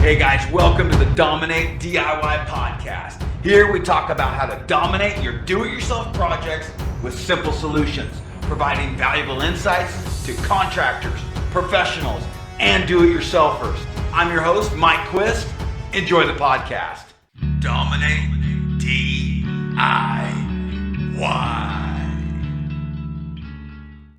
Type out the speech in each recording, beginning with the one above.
Hey guys, welcome to the Dominate DIY podcast. Here we talk about how to dominate your do-it-yourself projects with simple solutions, providing valuable insights to contractors, professionals, and do-it-yourselfers. I'm your host, Mike Quist. Enjoy the podcast. Dominate DIY.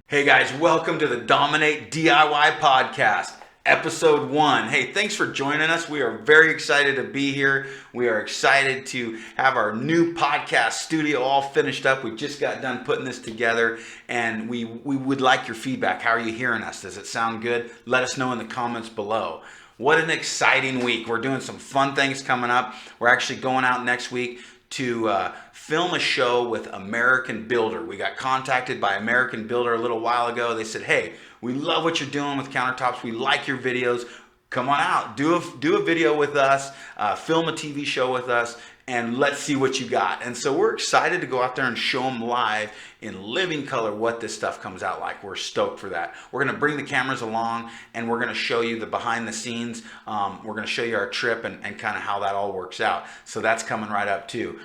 Hey guys, welcome to the Dominate DIY podcast. Episode 1. Hey, thanks for joining us. We are very excited to be here. We are excited to have our new podcast studio all finished up. We just got done putting this together, and we would like your feedback. How are you hearing us? Does it sound good? Let us know in the comments below. What an exciting week. We're doing some fun things coming up. We're actually going out next week to film a show with American Builder. We got contacted by American Builder a little while ago. They said, hey, we love what you're doing with Countertops. We like your videos. Come on out, do a video with us, film a TV show with us, and let's see what you got. And so we're excited to go out there and show them live in living color what this stuff comes out like. We're stoked for that. We're going to bring the cameras along, and we're going to show you the behind the scenes. We're going to show you our trip and kind of how that all works out. So that's coming right up too.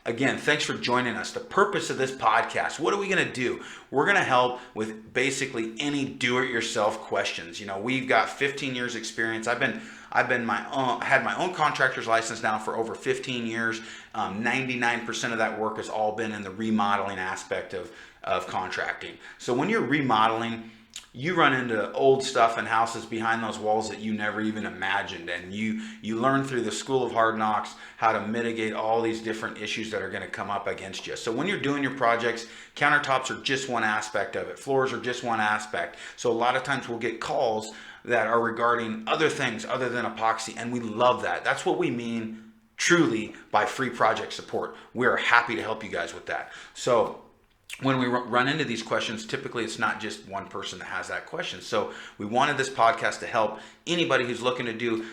Again, thanks for joining us. The purpose of this podcast, what are we going to do? We're going to help with basically any do-it-yourself questions. You know, we've got 15 years experience. I've had my own contractor's license now for over 15 years. 99% of that work has all been in the remodeling aspect of contracting. So when you're remodeling, you run into old stuff in houses behind those walls that you never even imagined, and you learn through the school of hard knocks how to mitigate all these different issues that are going to come up against you. So when you're doing your projects, countertops are just one aspect of it. Floors are just one aspect. So a lot of times we'll get calls that are regarding other things other than epoxy, and we love that. That's what we mean truly by free project support. We're happy to help you guys with that. So when we run into these questions, typically it's not just one person that has that question. So we wanted this podcast to help anybody who's looking to do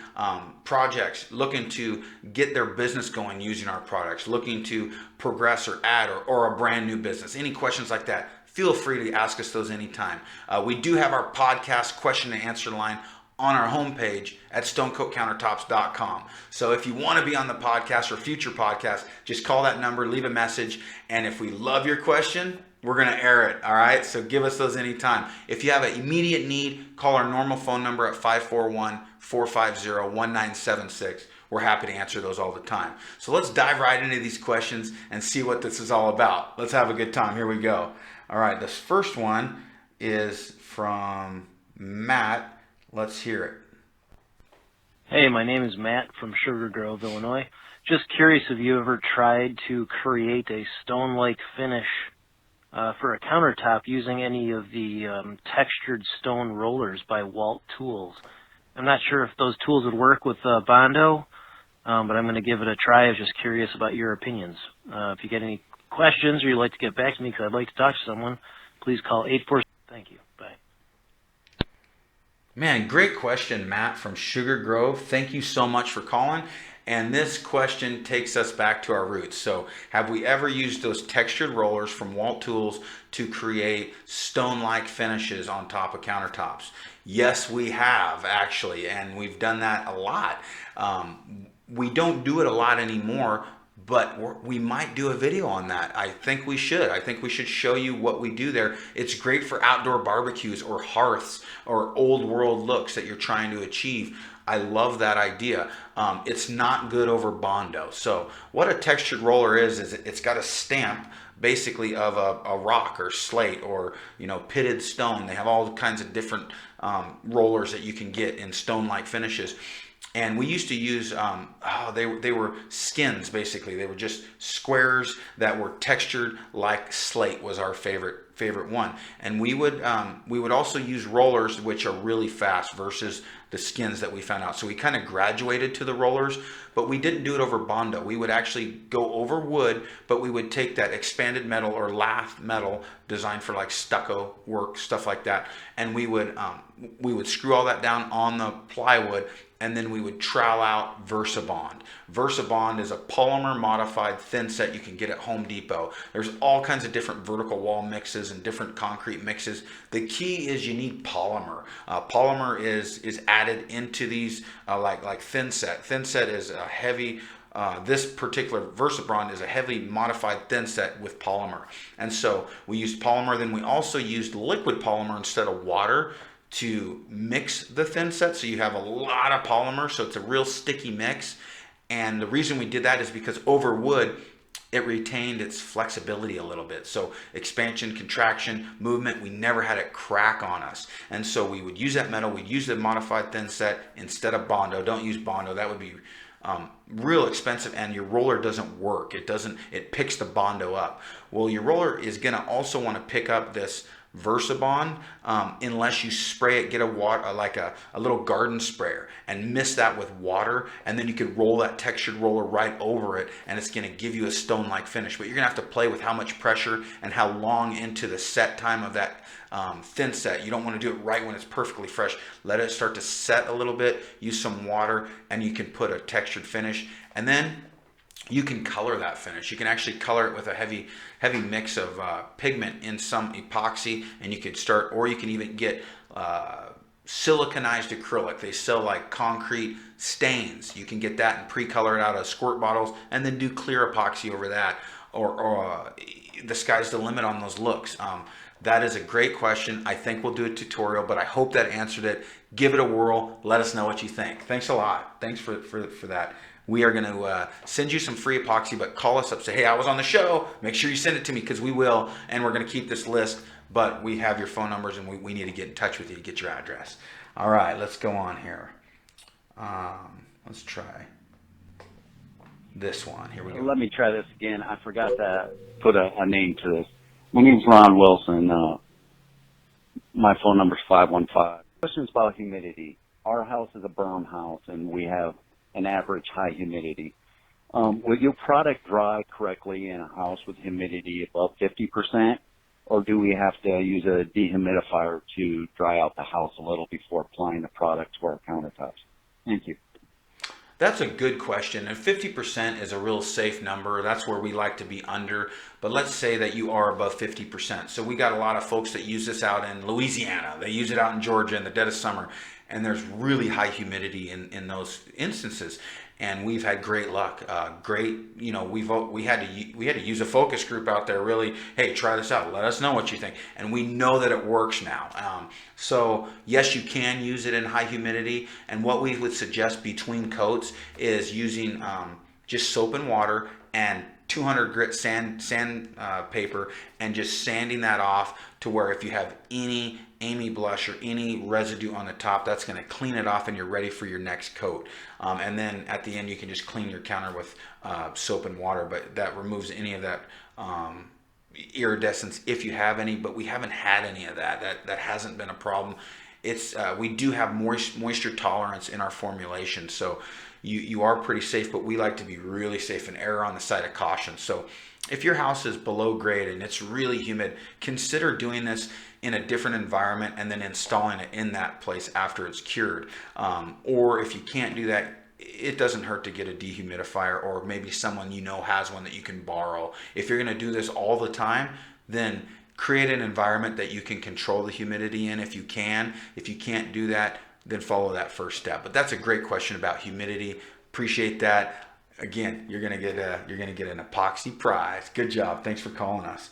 projects, looking to get their business going using our products, looking to progress or add or a brand new business. Any questions like that, feel free to ask us those anytime. We do have our podcast question and answer line on our homepage at stonecoatcountertops.com. So if you want to be on the podcast or future podcast, just call that number, leave a message, and if we love your question, we're going to air it, all right? So give us those anytime. If you have an immediate need, call our normal phone number at 541-450-1976. We're happy to answer those all the time. So let's dive right into these questions and see what this is all about. Let's have a good time. Here we go. All right, this first one is from Matt. Let's hear it. Hey, my name is Matt from Sugar Grove, Illinois. Just curious if you ever tried to create a stone-like finish for a countertop using any of the textured stone rollers by Walt Tools. I'm not sure if those tools would work with Bondo, but I'm going to give it a try. I was just curious about your opinions. If you get any questions or you'd like to get back to me because I'd like to talk to someone, please call 846. Thank you. Bye. Man, great question, Matt from Sugar Grove. Thank you so much for calling. And this question takes us back to our roots. So have we ever used those textured rollers from Walt Tools to create stone-like finishes on top of countertops? Yes, we have actually, and we've done that a lot. We don't do it a lot anymore, but we might do a video on that. I think we should. I think we should show you what we do there. It's great for outdoor barbecues or hearths or old world looks that you're trying to achieve. I love that idea. It's not good over Bondo. So what a textured roller is it's got a stamp basically of a rock or slate or pitted stone. They have all kinds of different rollers that you can get in stone-like finishes. And we used to use, they were skins basically. They were just squares that were textured like slate was our favorite one. And we would also use rollers which are really fast versus the skins that we found out. So we kind of graduated to the rollers, but we didn't do it over Bondo. We would actually go over wood, but we would take that expanded metal or lath metal designed for like stucco work, stuff like that, and we would screw all that down on the plywood and then we would trowel out VersaBond. VersaBond is a polymer modified thin set you can get at Home Depot. There's all kinds of different vertical wall mixes and different concrete mixes. The key is you need polymer. Polymer is added into these like thin set. Thin set is a heavy. This particular VersaBond is a heavy modified thin set with polymer, and so we used polymer. Then we also used liquid polymer instead of water to mix the thin set, so you have a lot of polymer, so it's a real sticky mix. And the reason we did that is because over wood it retained its flexibility a little bit, so expansion, contraction, movement, we never had it crack on us. And so we would use that metal, we'd use the modified thin set instead of Bondo. Don't use Bondo, that would be real expensive, and your roller doesn't work. It picks the Bondo up. Well, your roller is going to also want to pick up this VersaBond unless you spray it, get a little garden sprayer and mist that with water, and then you could roll that textured roller right over it, and it's going to give you a stone-like finish. But you're going to have to play with how much pressure and how long into the set time of that thin set. You don't want to do it right when it's perfectly fresh. Let it start to set a little bit, use some water, and you can put a textured finish, and then you can color that finish. You can actually color it with a heavy mix of pigment in some epoxy, and you could start, or you can even get siliconized acrylic. They sell like concrete stains. You can get that and pre-color it out of squirt bottles, and then do clear epoxy over that. Or the sky's the limit on those looks. That is a great question. I think we'll do a tutorial, but I hope that answered it. Give it a whirl. Let us know what you think. Thanks a lot. Thanks for that. We are going to send you some free epoxy, but call us up, say, hey, I was on the show. Make sure you send it to me, because we will, and we're going to keep this list, but we have your phone numbers, and we need to get in touch with you to get your address. All right, let's go on here. Let's try this one. Here we go. Let me try this again. I forgot to put a name to this. My name's Ron Wilson. My phone number's 515. Questions about humidity. Our house is a berm house, and we have an average high humidity. Will your product dry correctly in a house with humidity above 50%, or do we have to use a dehumidifier to dry out the house a little before applying the product to our countertops? Thank you. That's a good question, and 50% is a real safe number. That's where we like to be under, but let's say that you are above 50%. So we got a lot of folks that use this out in Louisiana. They use it out in Georgia in the dead of summer, and there's really high humidity in those instances. And we've had great luck. We had to use a focus group out there. Really, hey, try this out. Let us know what you think. And we know that it works now. So yes, you can use it in high humidity. And what we would suggest between coats is using just soap and water and 200 grit sandpaper, and just sanding that off to where if you have any Amy blush or any residue on the top, that's going to clean it off, and you're ready for your next coat. And then at the end, you can just clean your counter with soap and water, but that removes any of that iridescence if you have any. But we haven't had any of that. That hasn't been a problem. We do have moisture tolerance in our formulation, so you are pretty safe, but we like to be really safe and err on the side of caution. So if your house is below grade and it's really humid, consider doing this in a different environment and then installing it in that place after it's cured. Or if you can't do that, it doesn't hurt to get a dehumidifier, or maybe someone you know has one that you can borrow. If you're going to do this all the time, then create an environment that you can control the humidity in if you can. If you can't do that, then follow that first step. But that's a great question about humidity. Appreciate that. Again, you're gonna get an epoxy prize. Good job. Thanks for calling us.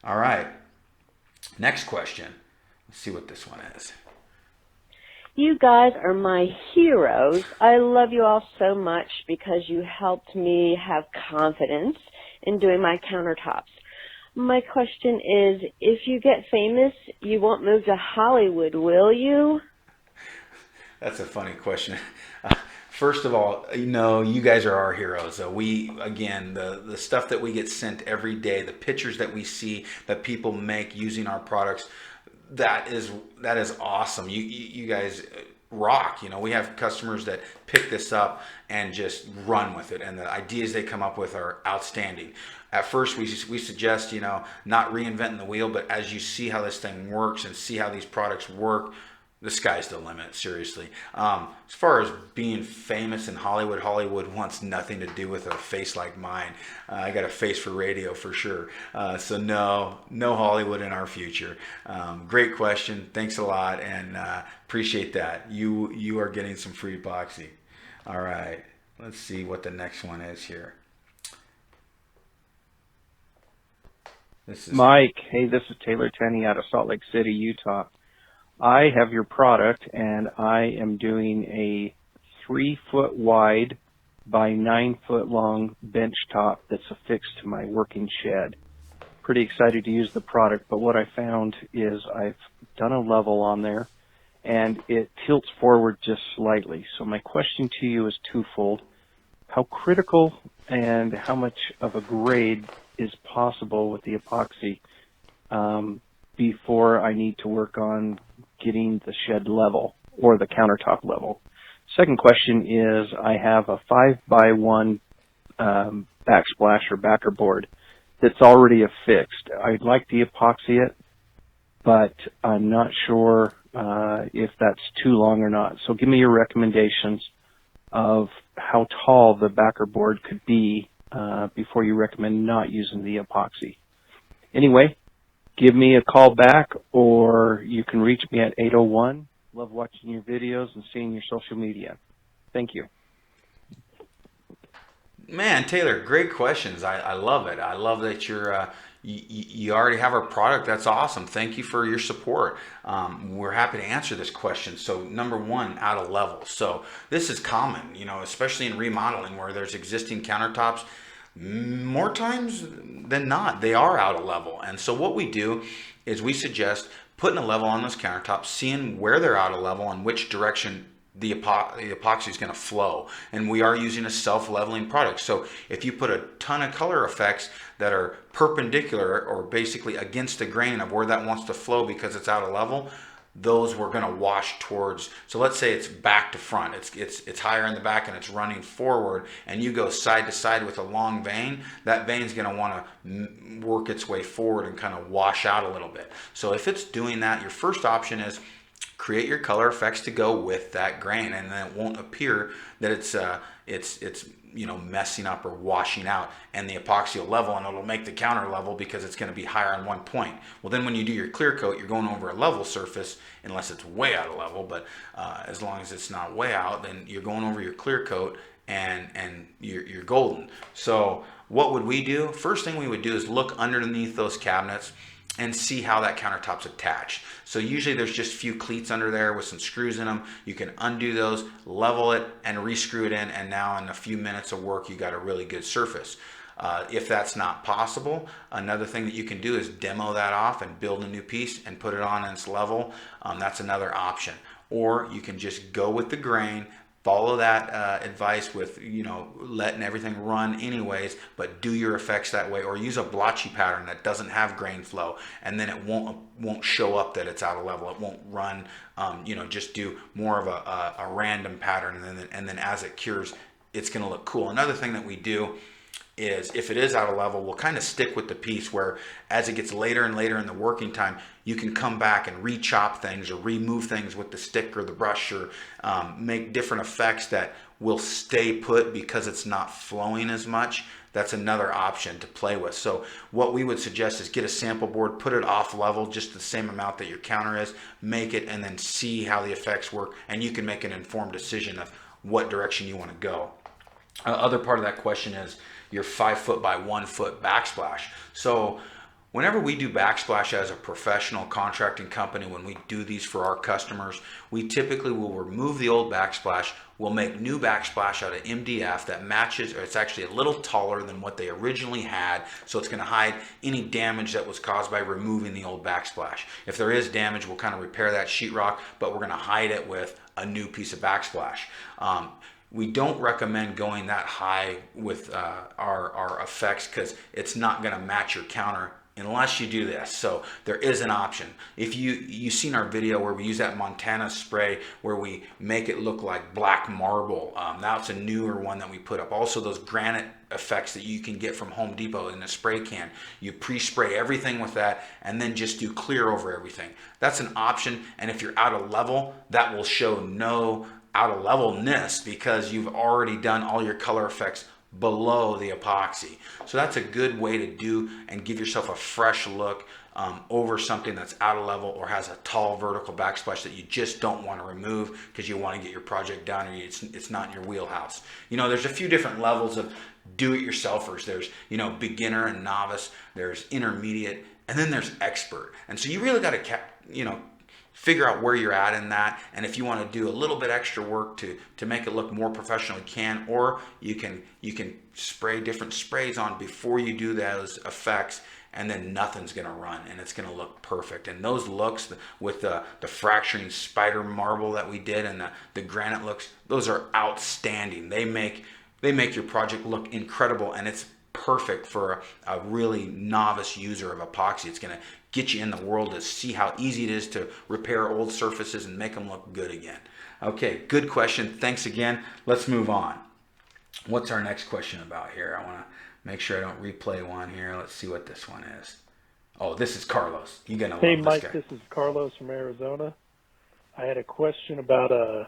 All right. Next question. Let's see what this one is. You guys are my heroes. I love you all so much because you helped me have confidence in doing my countertops. My question is, if you get famous, you won't move to Hollywood, will you? That's a funny question. First of all, you guys are our heroes. The stuff that we get sent every day, the pictures that we see that people make using our products, that is awesome. You guys rock. We have customers that pick this up and just run with it, and the ideas they come up with are outstanding. At first, we suggest, not reinventing the wheel, but as you see how this thing works and see how these products work, the sky's the limit, seriously. As far as being famous in Hollywood, Hollywood wants nothing to do with a face like mine. I got a face for radio for sure. So no Hollywood in our future. Great question. Thanks a lot, and appreciate that. You are getting some free epoxy. All right. Let's see what the next one is here. This is Mike, hey, this is Taylor Tenney out of Salt Lake City, Utah. I have your product, and I am doing a 3-foot wide by 9-foot long bench top that's affixed to my working shed. Pretty excited to use the product, but what I found is I've done a level on there, and it tilts forward just slightly. So my question to you is twofold. How critical and how much of a grade is possible with the epoxy before I need to work on getting the shed level or the countertop level? Second question is, I have a 5x1 backsplash or backer board that's already affixed. I'd like to epoxy it, but I'm not sure if that's too long or not. So give me your recommendations of how tall the backer board could be before you recommend not using the epoxy. Anyway, give me a call back, or you can reach me at 801. Love watching your videos and seeing your social media. Thank you. Man, Taylor, great questions. I love it. I love that you already have our product. That's awesome. Thank you for your support. We're happy to answer this question. So number one, out of level. So this is common, especially in remodeling where there's existing countertops. More times than not, they are out of level. And so what we do is we suggest putting a level on those countertops, seeing where they're out of level and which direction the epoxy is going to flow. And we are using a self-leveling product. So if you put a ton of color effects that are perpendicular or basically against the grain of where that wants to flow because it's out of level, those we're going to wash towards. So let's say it's back to front. It's higher in the back and it's running forward, and you go side to side with a long vein. That vein's going to want to work its way forward and kind of wash out a little bit. So if it's doing that, your first option is create your color effects to go with that grain, and then it won't appear that it's messing up or washing out, and the epoxy will level, and it'll make the counter level because it's going to be higher on one point. Well, then when you do your clear coat, you're going over a level surface, unless it's way out of level, but as long as it's not way out, then you're going over your clear coat and you're golden. So what would we do? First thing we would do is look underneath those cabinets and see how that countertop's attached. So usually there's just a few cleats under there with some screws in them. You can undo those, level it, and re-screw it in, and now in a few minutes of work, you got a really good surface. If that's not possible, another thing that you can do is demo that off and build a new piece and put it on its level. That's another option. Or you can just go with the grain, follow that advice with letting everything run anyways, but do your effects that way, or use a blotchy pattern that doesn't have grain flow, and then it won't show up that it's out of level. It won't run. Just do more of a random pattern, and then as it cures, it's going to look cool. Another thing that we do is, if it is out of level, we'll kind of stick with the piece where as it gets later and later in the working time, you can come back and re-chop things or remove things with the stick or the brush, or make different effects that will stay put because it's not flowing as much. That's another option to play with. So what we would suggest is get a sample board, put it off level, just the same amount that your counter is, make it, and then see how the effects work, and you can make an informed decision of what direction you want to go. Other part of that question is your 5-foot by 1-foot backsplash. So whenever we do backsplash as a professional contracting company, when we do these for our customers, we typically will remove the old backsplash. We'll make new backsplash out of MDF that matches, or it's actually a little taller than what they originally had, so it's going to hide any damage that was caused by removing the old backsplash. If there is damage, we'll kind of repair that sheetrock, but we're going to hide it with a new piece of backsplash. We don't recommend going that high with our effects, because it's not going to match your counter unless you do this. So there is an option. If you've seen our video where we use that Montana spray where we make it look like black marble. That's a newer one that we put up. Also those granite effects that you can get from Home Depot in a spray can. You pre-spray everything with that and then just do clear over everything. That's an option. And if you're out of level, that will show no out of levelness because you've already done all your color effects below the epoxy. So that's a good way to do and give yourself a fresh look over something that's out of level or has a tall vertical backsplash that you just don't want to remove because you want to get your project done or it's not in your wheelhouse. You know, there's a few different levels of do-it-yourselfers. There's, you know, beginner and novice, there's intermediate, and then there's expert. And so you really got to, you know, figure out where you're at in that, and if you want to do a little bit extra work to make it look more professional, you can, or you can spray different sprays on before you do those effects, and then nothing's going to run and it's going to look perfect. And those looks with the fracturing spider marble that we did and the granite looks, those are outstanding. They make your project look incredible, and it's perfect for a really novice user of epoxy. It's going to get you in the world to see how easy it is to repair old surfaces and make them look good again. Okay, good question. Thanks again. Let's move on. What's our next question about here? I want to make sure I don't replay one here. Let's see what this one is. Oh, this is Carlos. You're going to love this guy. Hey, Mike, this is Carlos from Arizona. I had a question about a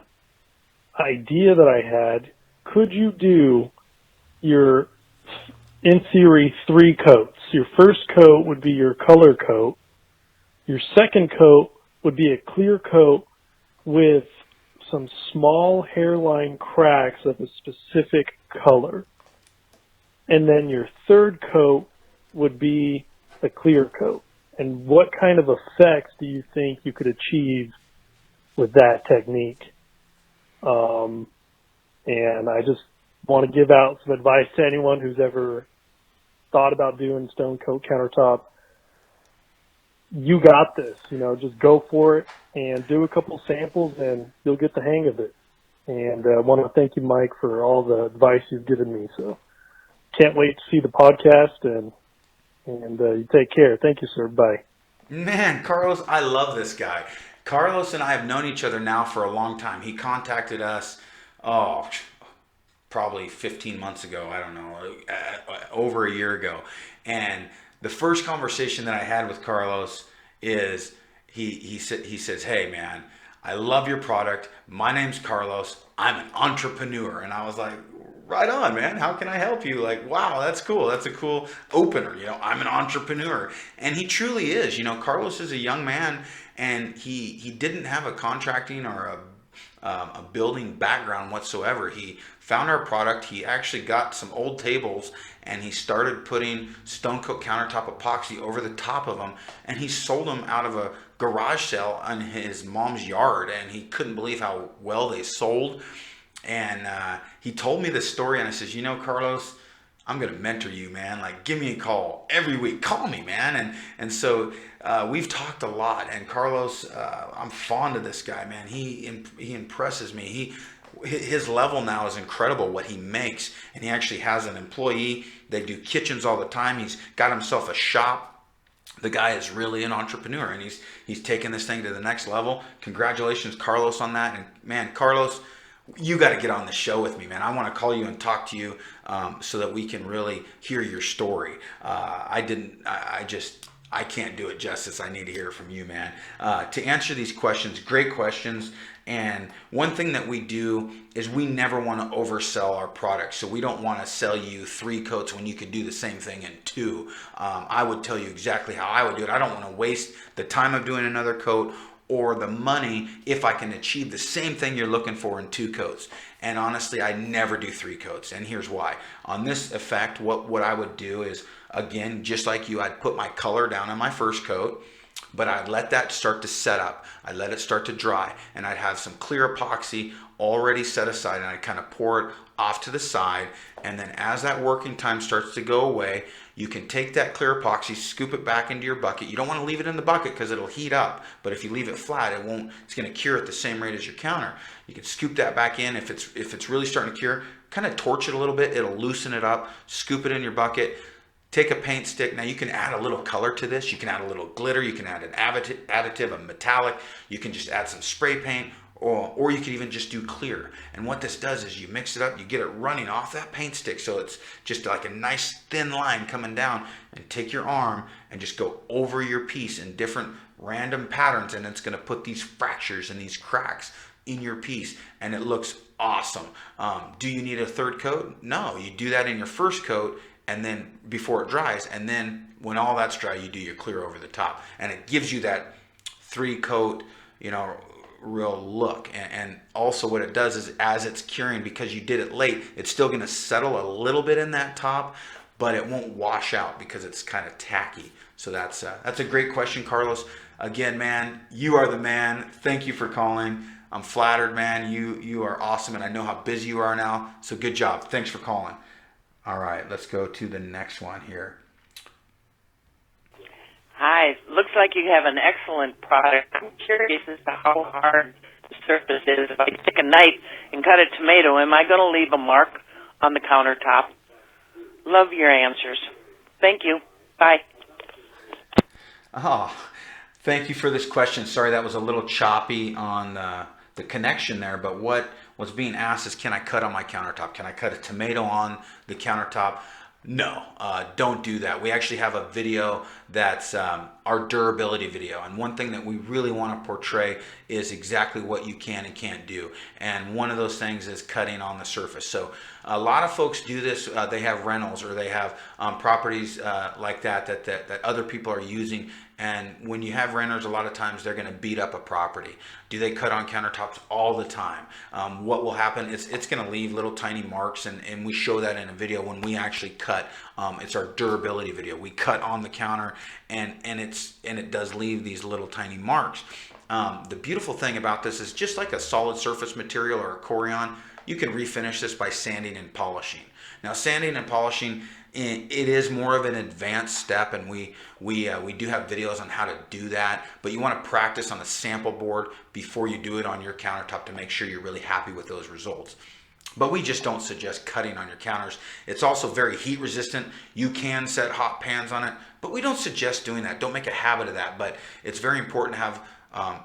idea that I had. Could you do your, in theory, 3 coats? Your first coat would be your color coat. Your second coat would be a clear coat with some small hairline cracks of a specific color. And then your third coat would be a clear coat. And what kind of effects do you think you could achieve with that technique? And I just want to give out some advice to anyone who's ever thought about doing stone coat countertop. You got this, you know, just go for it and do a couple samples and you'll get the hang of it. And I want to thank you, Mike, for all the advice you've given me. So can't wait to see the podcast and you take care. Thank you, sir. Bye. Man, Carlos, I love this guy. Carlos and I have known each other now for a long time. He contacted us, probably 15 months ago, I don't know, over a year ago. And the first conversation that I had with Carlos is he says, hey man, I love your product. My name's Carlos. I'm an entrepreneur. And I was like, right on, man. How can I help you? Like, wow, that's cool. That's a cool opener. You know, I'm an entrepreneur. And he truly is. You know, Carlos is a young man and he didn't have a contracting or a building background whatsoever. He found our product. He actually got some old tables and he started putting stone coat countertop epoxy over the top of them, and he sold them out of a garage sale on his mom's yard, and he couldn't believe how well they sold. And he told me this story, and I says, you know, Carlos, I'm going to mentor you, man. Like, give me a call every week. Call me, man. And so we've talked a lot. And Carlos, I'm fond of this guy, man. He impresses me. His level now is incredible, what he makes. And he actually has an employee. They do kitchens all the time. He's got himself a shop. The guy is really an entrepreneur, and he's taking this thing to the next level. Congratulations, Carlos, on that. And man, Carlos, you got to get on the show with me, man. I want to call you and talk to you so that we can really hear your story. I can't do it justice. I need to hear it from you, man. To answer these questions, great questions. And one thing that we do is we never want to oversell our products. So we don't want to sell you 3 coats when you could do the same thing in 2. I would tell you exactly how I would do it. I don't want to waste the time of doing another coat or the money if I can achieve the same thing you're looking for in 2 coats. And honestly, I never do 3 coats. And here's why. On this effect, what I would do is, again, just like you, I'd put my color down on my first coat, but I'd let that start to set up. I'd let it start to dry, and I'd have some clear epoxy already set aside, and I'd kind of pour it off to the side. And then as that working time starts to go away, you can take that clear epoxy, scoop it back into your bucket. You don't want to leave it in the bucket because it'll heat up, but if you leave it flat, it's going to cure at the same rate as your counter. You can scoop that back in. If it's really starting to cure, kind of torch it a little bit. It'll loosen it up. Scoop it in your bucket. take a paint stick. Now you can add a little color to this. You can add a little glitter. You can add an additive, a metallic. You can just add some spray paint, or you can even just do clear. And what this does is you mix it up, you get it running off that paint stick, so it's just like a nice thin line coming down, and take your arm and just go over your piece in different random patterns, and it's going to put these fractures and these cracks in your piece, and it looks awesome. Do you need a third coat? No, you do that in your first coat, and then before it dries, and then when all that's dry, you do your clear over the top, and it gives you that 3-coat, real look. And also what it does is, as it's curing, because you did it late, it's still going to settle a little bit in that top, but it won't wash out because it's kind of tacky. So that's a great question, Carlos. Again, man, you are the man. Thank you for calling. I'm flattered, man. You are awesome, and I know how busy you are now. So good job. Thanks for calling. All right, let's go to the next one here. Hi, looks like you have an excellent product. I'm curious as to how hard the surface is. If I take a knife and cut a tomato, am I going to leave a mark on the countertop? Love your answers. Thank you. Bye. Oh, thank you for this question. Sorry, that was a little choppy on the connection there, but what was being asked is, can I cut on my countertop? Can I cut a tomato on the countertop? No, don't do that. We actually have a video that's our durability video. And one thing that we really want to portray is exactly what you can and can't do. And one of those things is cutting on the surface. So a lot of folks do this. They have rentals, or they have properties like that other people are using. And when you have renters, a lot of times they're going to beat up a property. Do they cut on countertops all the time? What will happen is it's going to leave little tiny marks, and we show that in a video when we actually cut. It's our durability video. We cut on the counter, and it does leave these little tiny marks. The beautiful thing about this is, just like a solid surface material or a Corian, you can refinish this by sanding and polishing. Now, sanding and polishing, it is more of an advanced step, and we do have videos on how to do that, but you want to practice on a sample board before you do it on your countertop to make sure you're really happy with those results. But we just don't suggest cutting on your counters. It's also very heat resistant. You can set hot pans on it, but we don't suggest doing that. Don't make a habit of that, but it's very important to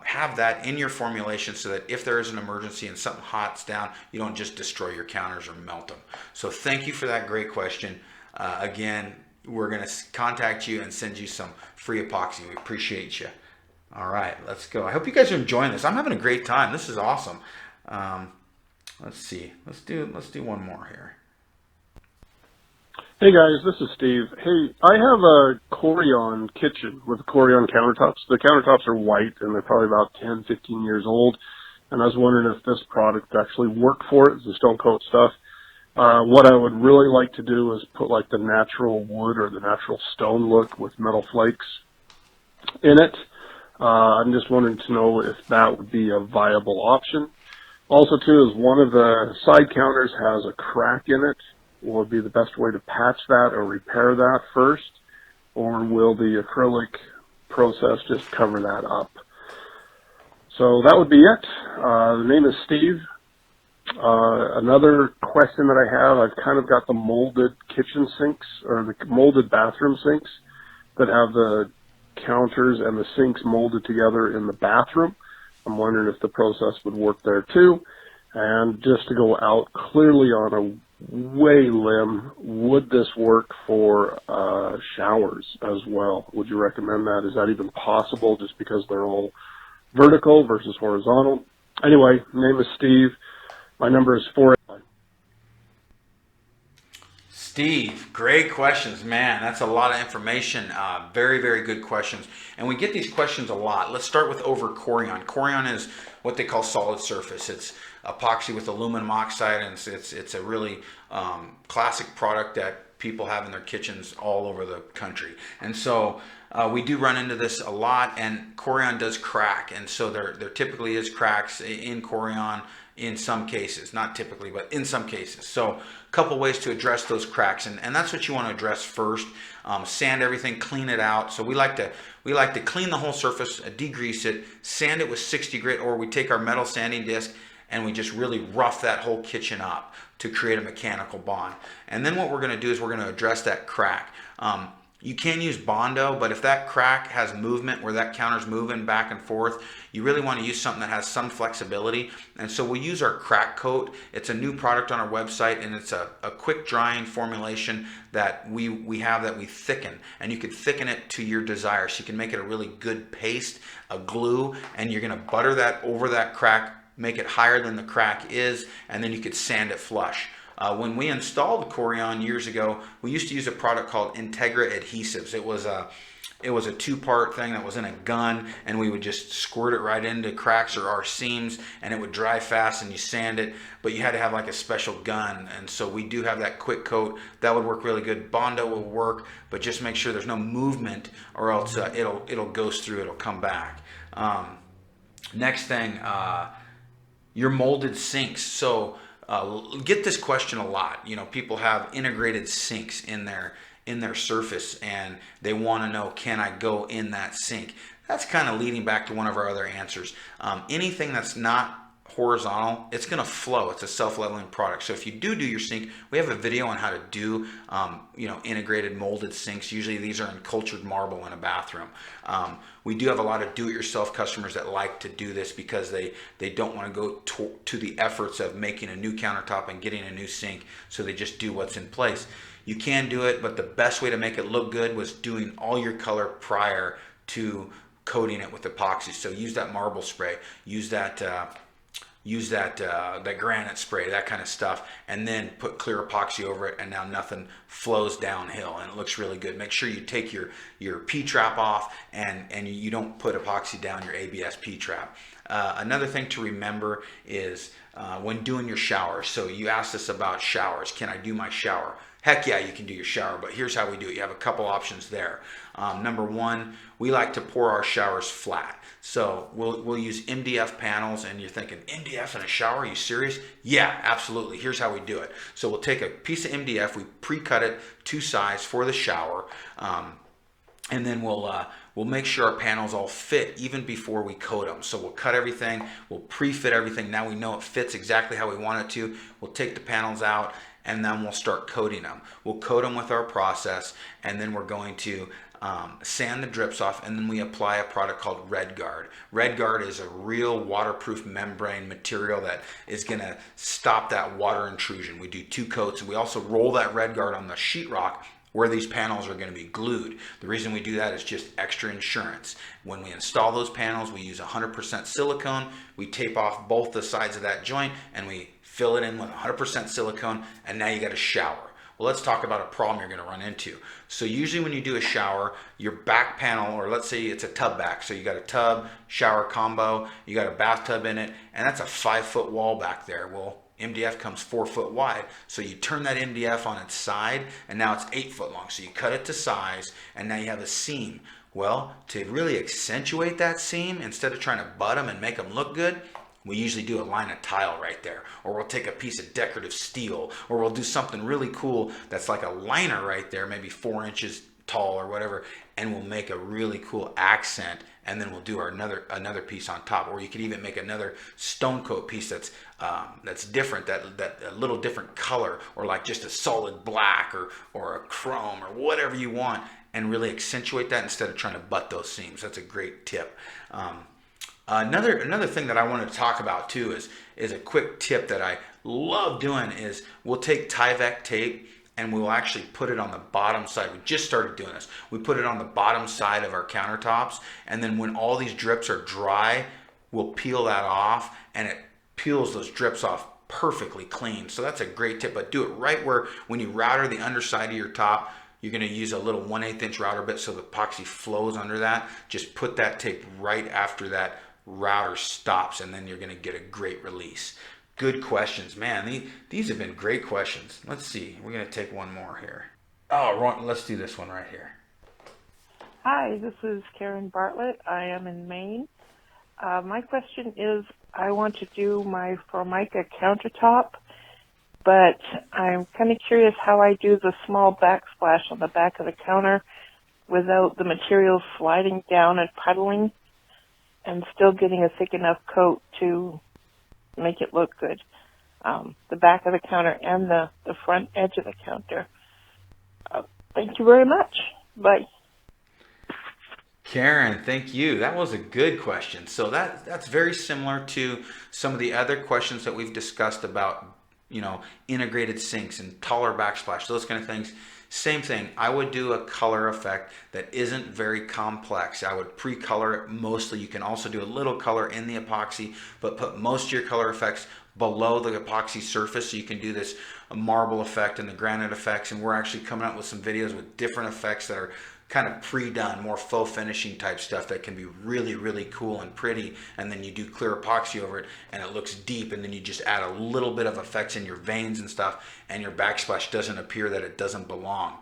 have that in your formulation, so that if there is an emergency and something hot's down, you don't just destroy your counters or melt them. So thank you for that great question. Again, we're going to contact you and send you some free epoxy. We appreciate you. All right, let's go. I hope you guys are enjoying this. I'm having a great time. This is awesome. Let's see. Let's do one more here. Hey guys, this is Steve. Hey, I have a Corian kitchen with Corian countertops. The countertops are white, and they're probably about 10, 15 years old. And I was wondering if this product actually worked for it, the stone coat stuff. What I would really like to do is put like the natural wood or the natural stone look with metal flakes in it. I'm just wondering to know if that would be a viable option. Also, too, is one of the side counters has a crack in it. Will it be the best way to patch that or repair that first? Or will the acrylic process just cover that up? So that would be it. The name is Steve. Another question that I have, I've kind of got the molded kitchen sinks, or the molded bathroom sinks that have the counters and the sinks molded together in the bathroom. I'm wondering if the process would work there too. And just to go out clearly on a way limb, would this work for showers as well? Would you recommend that? Is that even possible, just because they're all vertical versus horizontal? Anyway, name is Steve. My number is 485. Steve, great questions, man. That's a lot of information. Very, very good questions. And we get these questions a lot. Let's start with over Corian. Corian is what they call solid surface. It's epoxy with aluminum oxide, and it's a really classic product that people have in their kitchens all over the country. And so we do run into this a lot, and Corian does crack. And so there typically is cracks in Corian in some cases, not typically, but in some cases. So a couple ways to address those cracks, and that's what you want to address first. Sand everything, clean it out. So we like to clean the whole surface, degrease it, sand it with 60 grit, or we take our metal sanding disc and we just really rough that whole kitchen up to create a mechanical bond. And then what we're going to do is we're going to address that crack. You can use Bondo, but if that crack has movement where that counter's moving back and forth, you really want to use something that has some flexibility. And so we'll use our crack coat. It's a new product on our website, and it's a quick drying formulation that we have that we thicken. And you can thicken it to your desire. So you can make it a really good paste, a glue, and you're going to butter that over that crack, make it higher than the crack is, and then you could sand it flush. When we installed the Corian years ago, we used to use a product called Integra Adhesives. It was a two-part thing that was in a gun, and we would just squirt it right into cracks or our seams, and it would dry fast, and you sand it, but you had to have like a special gun. And so we do have that quick coat. That would work really good. Bondo will work, but just make sure there's no movement, or else it'll ghost through, it'll come back. Next thing, your molded sinks. So get this question a lot. People have integrated sinks in their surface, and they want to know, can I go in that sink? That's kind of leading back to one of our other answers. Anything that's not horizontal, it's going to flow. It's a self-leveling product. So if you do your sink, we have a video on how to do integrated molded sinks. Usually these are in cultured marble in a bathroom. We do have a lot of do-it-yourself customers that like to do this because they don't want to go to the efforts of making a new countertop and getting a new sink, so they just do what's in place. You can do it, but the best way to make it look good was doing all your color prior to coating it with epoxy. So use that marble spray, use that granite spray, that kind of stuff, and then put clear epoxy over it, and now nothing flows downhill, and it looks really good. Make sure you take your P-trap off, and you don't put epoxy down your ABS P-trap. Another thing to remember is when doing your shower. So you asked us about showers. Can I do my shower? Heck yeah, you can do your shower, but here's how we do it. You have a couple options there. Number one, we like to pour our showers flat. So we'll use MDF panels, and you're thinking, MDF in a shower, are you serious? Yeah, absolutely. Here's how we do it. So we'll take a piece of MDF, we pre-cut it to size for the shower, and then we'll make sure our panels all fit even before we coat them. So we'll cut everything, we'll pre-fit everything. Now we know it fits exactly how we want it to. We'll take the panels out, and then we'll start coating them. We'll coat them with our process, and then we're going to sand the drips off, and then we apply a product called Red Guard. Red Guard is a real waterproof membrane material that is going to stop that water intrusion. We do 2 coats, and we also roll that Red Guard on the sheetrock where these panels are going to be glued. The reason we do that is just extra insurance. When we install those panels, we use 100% silicone. We tape off both the sides of that joint, and we fill it in with 100% silicone, and now you got a shower. Well, let's talk about a problem you're going to run into. So usually when you do a shower, your back panel, or let's say it's a tub back, so you got a tub, shower combo, you got a bathtub in it, and that's a 5-foot wall back there. Well, MDF comes 4 foot wide. So you turn that MDF on its side, and now it's 8 foot long. So you cut it to size, and now you have a seam. Well, to really accentuate that seam, instead of trying to butt them and make them look good, we usually do a line of tile right there, or we'll take a piece of decorative steel, or we'll do something really cool that's like a liner right there, maybe 4 inches tall or whatever, and we'll make a really cool accent, and then we'll do another piece on top. Or you could even make another stone coat piece that's different, that a little different color, or like just a solid black or a chrome or whatever you want, and really accentuate that instead of trying to butt those seams. That's a great tip. Another thing that I wanted to talk about too is a quick tip that I love doing is we'll take Tyvek tape, and we'll actually put it on the bottom side. We just started doing this. We put it on the bottom side of our countertops, and then when all these drips are dry, we'll peel that off, and it peels those drips off perfectly clean. So that's a great tip, but do it right where when you router the underside of your top, you're going to use a little 1/8 inch router bit so the epoxy flows under that. Just put that tape right after that router stops, and then you're going to get a great release. Good questions, man. These have been great questions. Let's see. We're going to take one more here. Oh, let's do this one right here. Hi, this is Karen Bartlett. I am in Maine. My question is, I want to do my Formica countertop, but I'm kind of curious how I do the small backsplash on the back of the counter without the material sliding down and puddling, and still getting a thick enough coat to make it look good. The back of the counter and the front edge of the counter. Thank you very much. Bye. Karen, thank you. That was a good question. So that's very similar to some of the other questions that we've discussed about, integrated sinks and taller backsplash, those kind of things. Same thing. I would do a color effect that isn't very complex. I would pre-color it mostly. You can also do a little color in the epoxy, but put most of your color effects below the epoxy surface, so you can do this marble effect and the granite effects. And we're actually coming up with some videos with different effects that are kind of pre-done, more faux finishing type stuff that can be really, really cool and pretty. And then you do clear epoxy over it and it looks deep, and then you just add a little bit of effects in your veins and stuff, and your backsplash doesn't appear that it doesn't belong.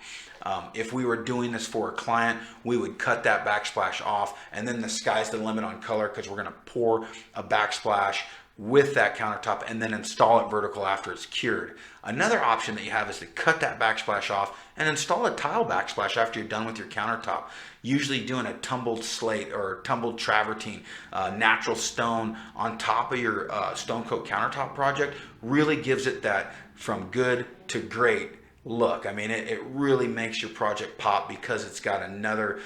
If we were doing this for a client, we would cut that backsplash off, and then the sky's the limit on color, because we're going to pour a backsplash with that countertop and then install it vertical after it's cured. Another option that you have is to cut that backsplash off and install a tile backsplash after you're done with your countertop. Usually doing a tumbled slate or tumbled travertine, natural stone on top of your stone coat countertop project really gives it that from good to great look. I mean, it really makes your project pop because it's got another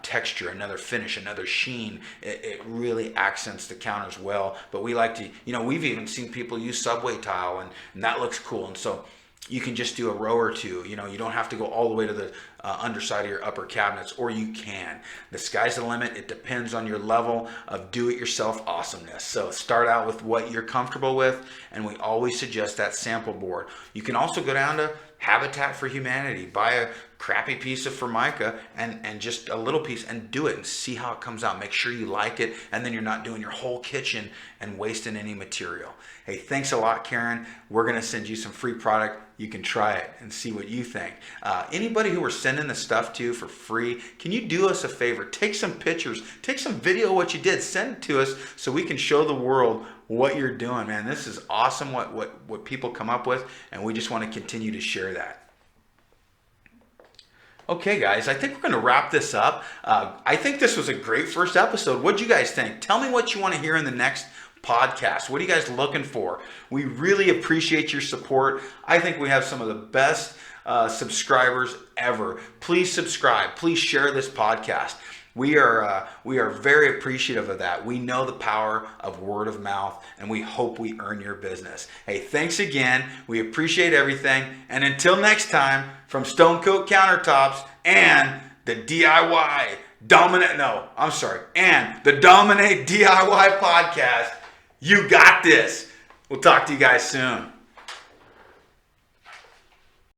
texture, another finish, another sheen. It really accents the counters well. But we like to, we've even seen people use subway tile, and that looks cool. And so you can just do a row or two. You don't have to go all the way to the underside of your upper cabinets, or you can. The sky's the limit. It depends on your level of do-it-yourself awesomeness. So start out with what you're comfortable with, and we always suggest that sample board. You can also go down to Habitat for Humanity, buy a crappy piece of Formica and just a little piece and do it and see how it comes out. Make sure you like it, and then you're not doing your whole kitchen and wasting any material. Hey, thanks a lot, Karen. We're going to send you some free product. You can try it and see what you think. Anybody who we're sending the stuff to for free, can you do us a favor? Take some pictures, take some video of what you did, send it to us so we can show the world what you're doing, man. This is awesome what people come up with, and we just want to continue to share that. Okay, guys, I think we're going to wrap this up. I think this was a great first episode. What'd you guys think? Tell me what you want to hear in the next podcast. What are you guys looking for? We really appreciate your support. I think we have some of the best subscribers ever. Please subscribe. Please share this podcast. We are very appreciative of that. We know the power of word of mouth, and we hope we earn your business. Hey, thanks again. We appreciate everything. And until next time, from Stone Coat Countertops and the and the Dominate DIY podcast, you got this. We'll talk to you guys soon.